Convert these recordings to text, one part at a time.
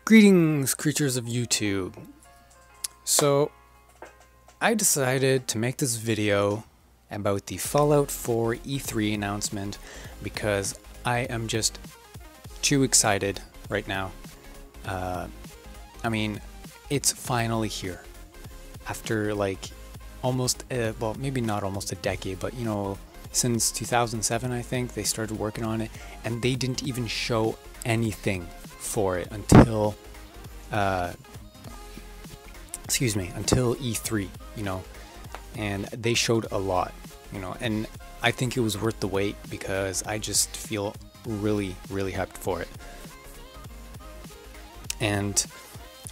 Greetings, creatures of YouTube. So, I decided to make this video about the Fallout 4 E3 announcement because I am just too excited right now. I mean, it's finally here. After like almost, well, maybe not almost a decade, but you know, since 2007 I think they started working on it, and they didn't even show anything for it until until E3, you know, and they showed a lot, you know, and I think it was worth the wait because I just feel really hyped for it. And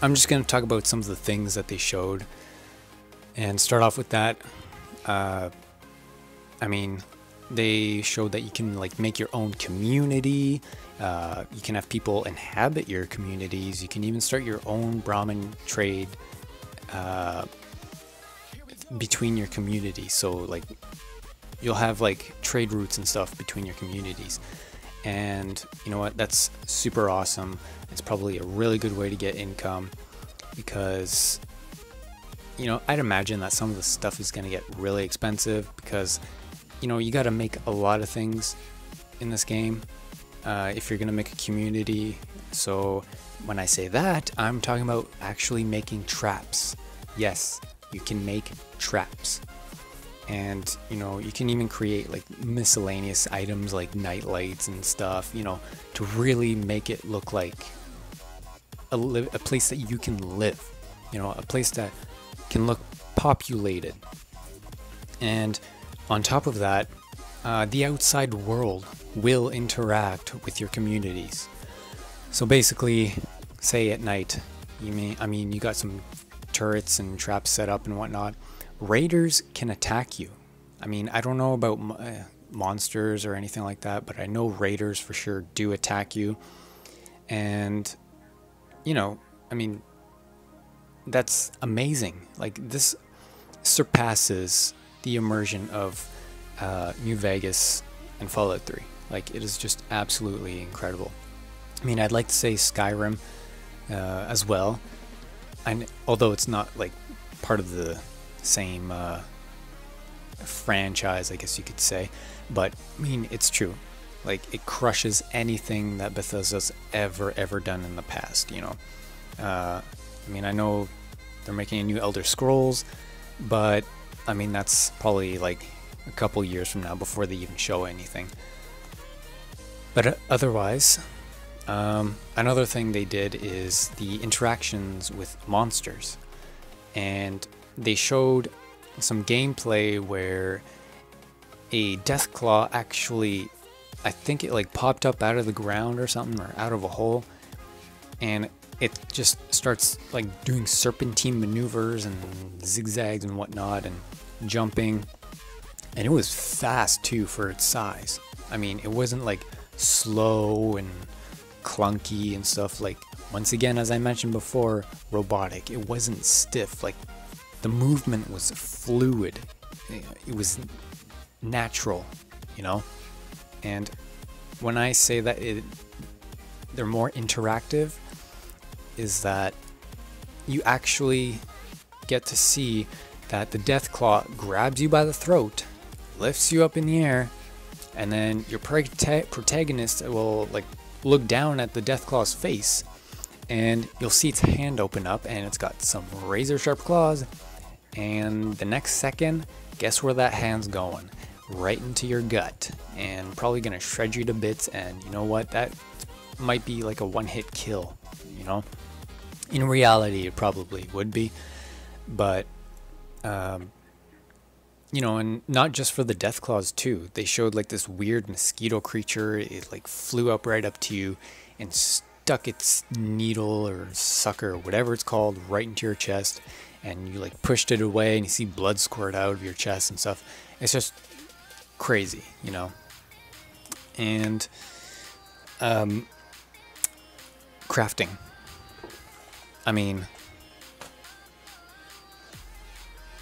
I'm just going to talk about some of the things that they showed and start off with that. I mean, they showed that you can like make your own community. You can have people inhabit your communities. You can even start your own Brahmin trade between your communities. So like you'll have like trade routes and stuff between your communities. And you know what? That's super awesome. It's probably a really good way to get income because, you know, I'd imagine that some of the stuff is going to get really expensive because, you know, you got to make a lot of things in this game if you're going to make a community. So when I say that, I'm talking about actually making traps. Yes, you can make traps. And, you know, you can even create like miscellaneous items like night lights and stuff, you know, to really make it look like a place that you can live, you know, a place that can look populated. And on top of that, the outside world will interact with your communities. So basically, say at night, you got some turrets and traps set up and whatnot. Raiders can attack you. I mean, I don't know about monsters or anything like that, but I know raiders for sure do attack you. And, you know, I mean, that's amazing. Like, this surpasses the immersion of New Vegas and Fallout 3. Like, it is just absolutely incredible. I mean, I'd like to say Skyrim as well, and although it's not like part of the same franchise, I guess you could say, but I mean, it's true. Like, it crushes anything that Bethesda's ever done in the past, you know. I mean, I know they're making a new Elder Scrolls, but I mean, that's probably like a couple years from now before they even show anything. But otherwise, another thing they did is the interactions with monsters, and they showed some gameplay where a Deathclaw actually, I think it like popped up out of the ground or something, or out of a hole, and it just starts like doing serpentine maneuvers and zigzags and whatnot and jumping, and it was fast too for its size. I mean, it wasn't like slow and clunky and stuff. Like, once again, as I mentioned before, robotic. It wasn't stiff. Like, the movement was fluid. It was natural, you know. And when I say that they're more interactive, is that you actually get to see that the Deathclaw grabs you by the throat, lifts you up in the air, and then your protagonist will like look down at the Deathclaw's face, and you'll see its hand open up, and it's got some razor sharp claws, and the next second, guess where that hand's going? Right into your gut, and probably gonna shred you to bits. And you know what? That might be like a one-hit kill, you know? In reality, it probably would be, but you know, and not just for the Deathclaws too. They showed like this weird mosquito creature. It like flew up right up to you and stuck its needle or sucker or whatever it's called right into your chest, and you like pushed it away and you see blood squirt out of your chest and stuff. It's just crazy, you know. And crafting. I mean,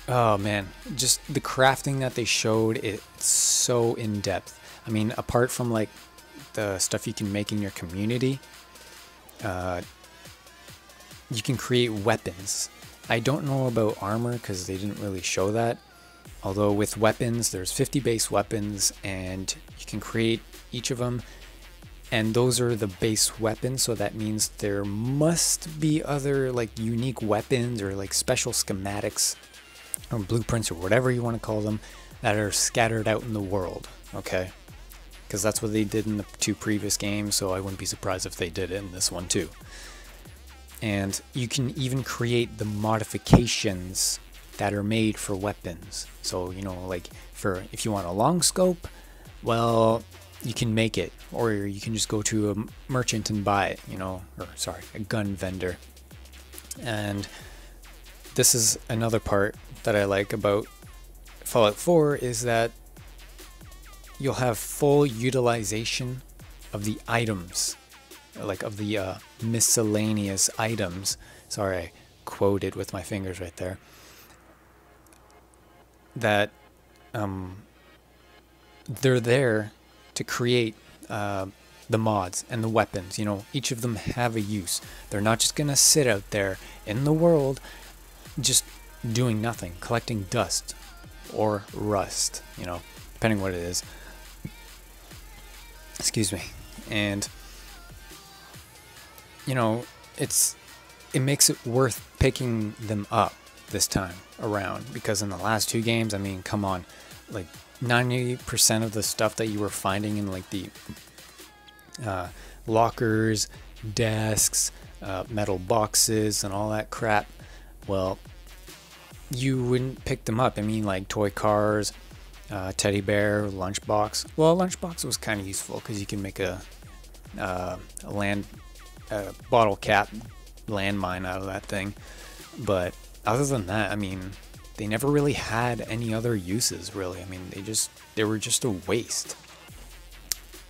oh man, just the crafting that they showed, it's so in depth. I mean, apart from like the stuff you can make in your community, you can create weapons. I don't know about armor because they didn't really show that. Although with weapons, there's 50 base weapons and you can create each of them. And those are the base weapons, so that means there must be other like unique weapons or like special schematics or blueprints or whatever you want to call them that are scattered out in the world, okay? Because that's what they did in the 2 previous games, so I wouldn't be surprised if they did it in this one too. And you can even create the modifications that are made for weapons. So, you know, like for if you want a long scope, well, you can make it, or you can just go to a merchant and buy it, you know, or sorry, a gun vendor. And this is another part that I like about Fallout 4 is that you'll have full utilization of the items, like of the miscellaneous items. Sorry, I quoted with my fingers right there. That they're there to create the mods and the weapons. You know, each of them have a use. They're not just gonna sit out there in the world just doing nothing, collecting dust or rust, you know, depending what it is. Excuse me. And you know, it makes it worth picking them up this time around, because in the last 2 games, I mean, come on, like 90% of the stuff that you were finding in like the lockers, desks, metal boxes and all that crap, well, you wouldn't pick them up. I mean, like toy cars, teddy bear, lunchbox. Well, a lunchbox was kind of useful because you can make a bottle cap landmine out of that thing. But other than that, I mean, they never really had any other uses, really. I mean, they were just a waste,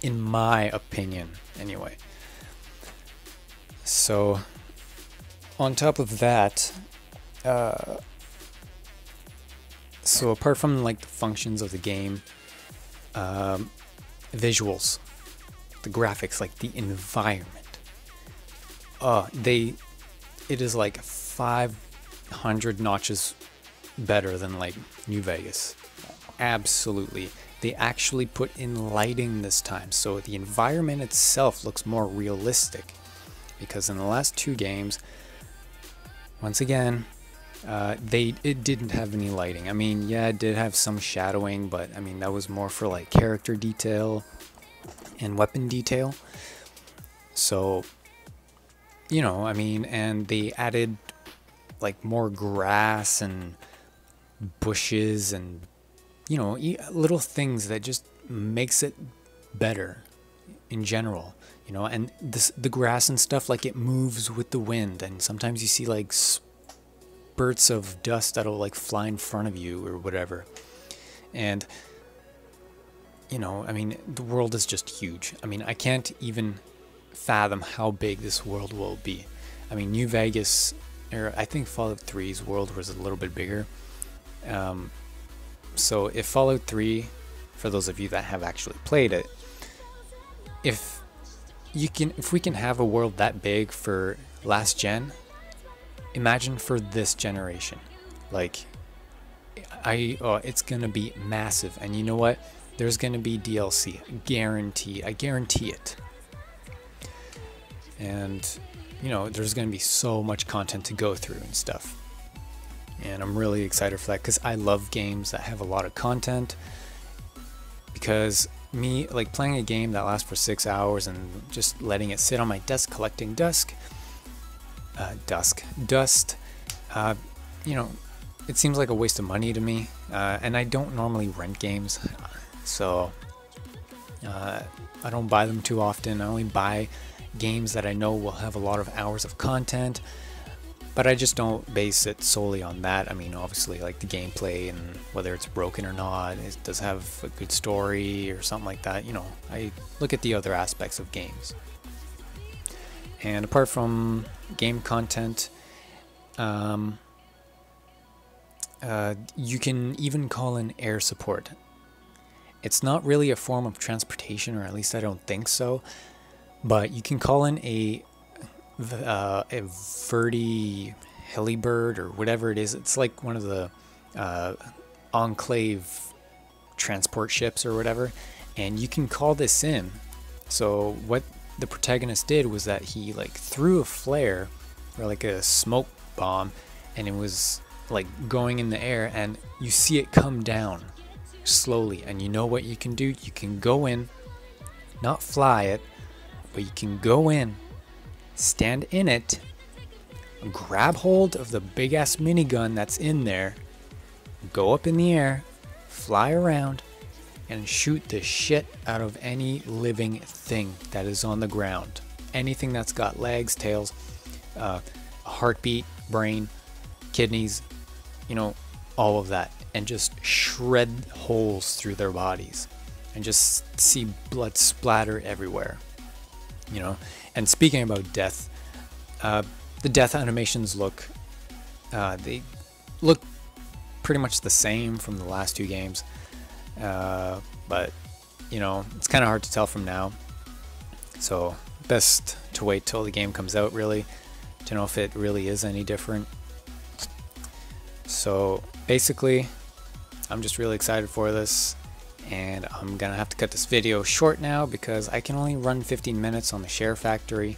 in my opinion, anyway. So, on top of that, so apart from like the functions of the game, visuals, the graphics, like the environment, it is like 500 notches better than like New Vegas. Absolutely. They actually put in lighting this time, so the environment itself looks more realistic, because in the last 2 games, once again, it didn't have any lighting. I mean, yeah, it did have some shadowing, but I mean, that was more for like character detail and weapon detail. So, you know, I mean, and they added like more grass and bushes and, you know, little things that just makes it better in general, you know. And the grass and stuff, like, it moves with the wind, and sometimes you see like spurts of dust that'll like fly in front of you or whatever. And, you know, I mean, the world is just huge. I mean, I can't even fathom how big this world will be. I mean, New Vegas, or I think Fallout 3's world was a little bit bigger. So if Fallout 3, for those of you that have actually played it, if we can have a world that big for last gen, imagine for this generation. Like, it's gonna be massive. And you know what? There's gonna be DLC. I guarantee it. And, you know, there's gonna be so much content to go through and stuff. And I'm really excited for that, because I love games that have a lot of content. Because me, like, playing a game that lasts for 6 hours and just letting it sit on my desk collecting dust, you know, it seems like a waste of money to me. And I don't normally rent games, so I don't buy them too often. I only buy games that I know will have a lot of hours of content. But I just don't base it solely on that. I mean, obviously, like the gameplay and whether it's broken or not, it does have a good story or something like that. You know, I look at the other aspects of games. And apart from game content, you can even call in air support. It's not really a form of transportation, or at least I don't think so. But you can call in a Verdi Helibird or whatever it is. It's like one of the Enclave transport ships or whatever, and you can call this in. So what the protagonist did was that he like threw a flare or like a smoke bomb, and it was like going in the air, and you see it come down slowly. And you know what you can do? You can go in, not fly it, but you can go in, stand in it, grab hold of the big ass minigun that's in there, go up in the air, fly around, and shoot the shit out of any living thing that is on the ground. Anything that's got legs, tails, a heartbeat, brain, kidneys, you know, all of that, and just shred holes through their bodies and just see blood splatter everywhere, you know. And speaking about death, the death animations look pretty much the same from the last two games, but you know, it's kind of hard to tell from now, so best to wait till the game comes out really to know if it really is any different. So basically, I'm just really excited for this, and I'm gonna have to cut this video short now because I can only run 15 minutes on the SHAREfactory,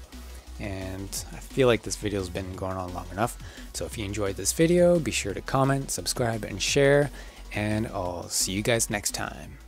and I feel like this video's been going on long enough. So if you enjoyed this video, be sure to comment, subscribe, and share, and I'll see you guys next time.